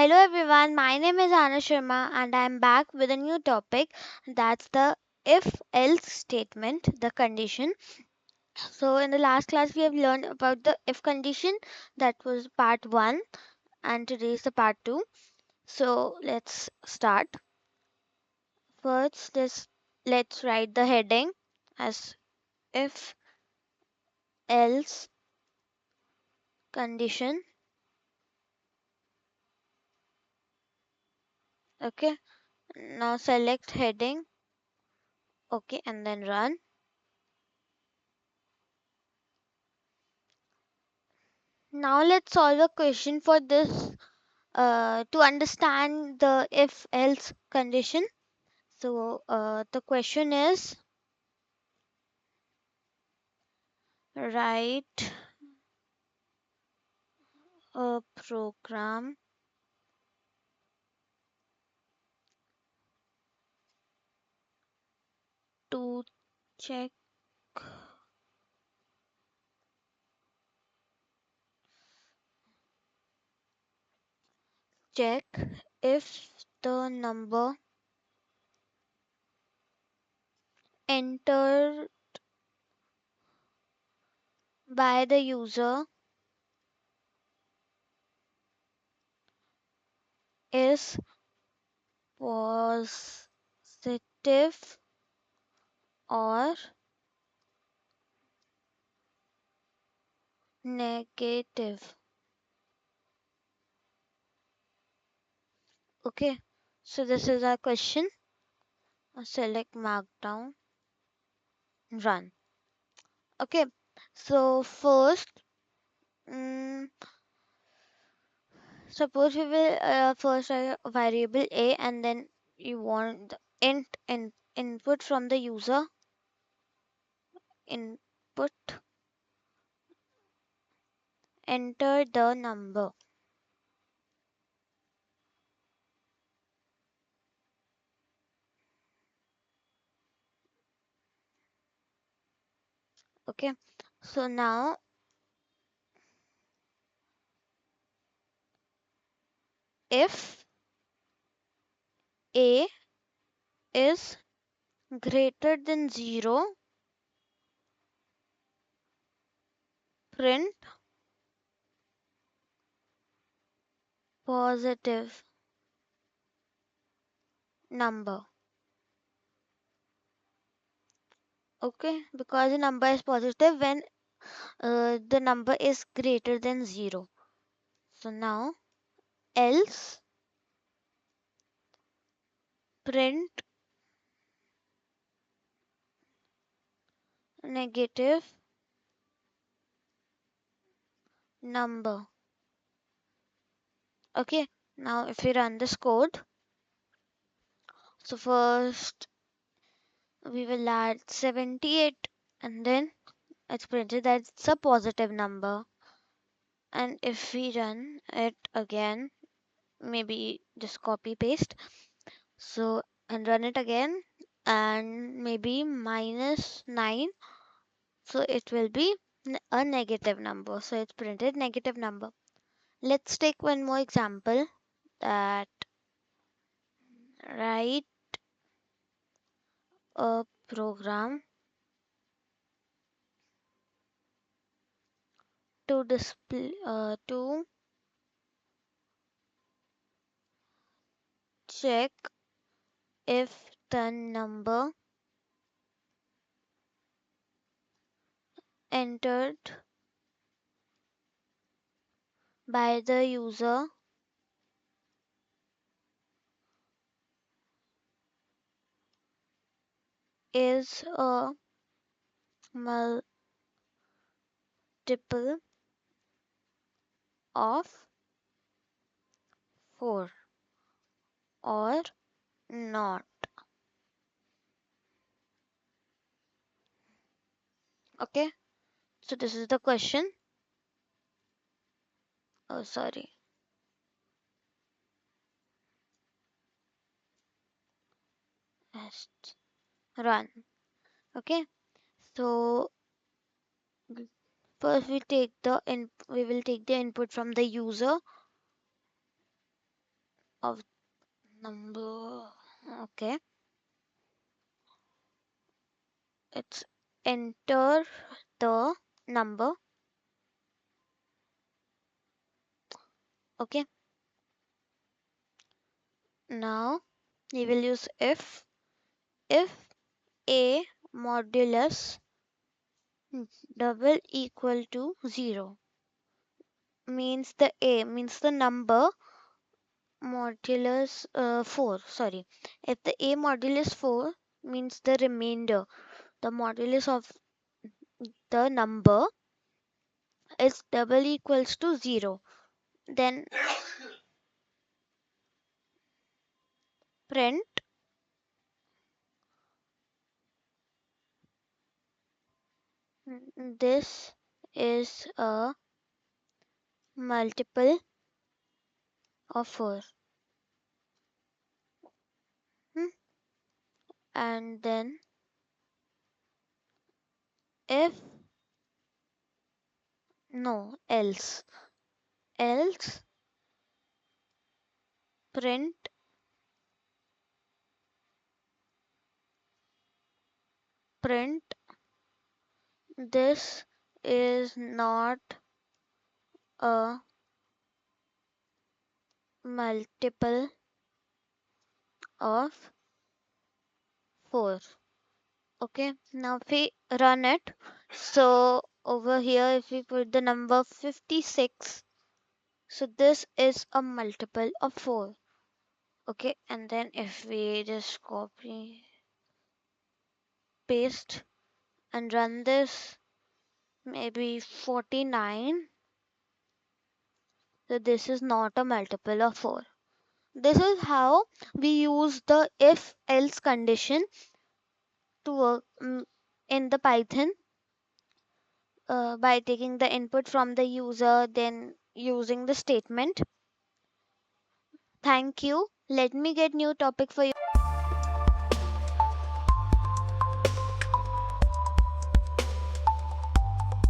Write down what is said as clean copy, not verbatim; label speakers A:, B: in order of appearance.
A: Hello everyone, my name is Anna Sharma and I am back with a new topic, that's the if else statement, the condition. So, in the last class, we have learned about the if condition, that was part 1, and today is the part 2. So, let's start. First, let's write the heading as if else condition. Okay, now select heading, okay, and then run. Now, let's solve a question for this to understand the if else condition. So, the question is write a program to check check if the number entered by the user is positive or negative. Okay, so this is our question. Select markdown, run. Okay, so first, mm, suppose we will first write a variable a and then you want the input from the user input, enter the number. Okay, so now if a is greater than 0, print positive number. Okay, because the number is positive when the number is greater than 0. So now else print negative number. Okay, now if we run this code, so first we will add 78 and then it's printed that it's a positive number. And if we run it again, maybe just copy paste, so and run it again and maybe -9, so it will be a negative number, so it's printed negative number. Let's take one more example, that write a program to display to check if the number entered by the user is a multiple of 4 or not. Okay, so this is the question. Oh, sorry. Just run. Okay, so first, we will take the input from the user of number. Okay, it's enter the number. Okay, now we will use if a modulus double equal to 0 means the number modulus 4, sorry, if the a modulus 4 means the remainder, the modulus of the number is double equals to 0, then print this is a multiple of 4. Hmm, and then if no else print print this is not a multiple of 4. Okay, now if we run it, so over here if we put the number 56, so this is a multiple of 4. Okay, and then if we just copy paste and run this, maybe 49, so this is not a multiple of 4. This is how we use the if else condition to work in the Python, by taking the input from the user, then using the statement. Thank you. Let me get new topic for you.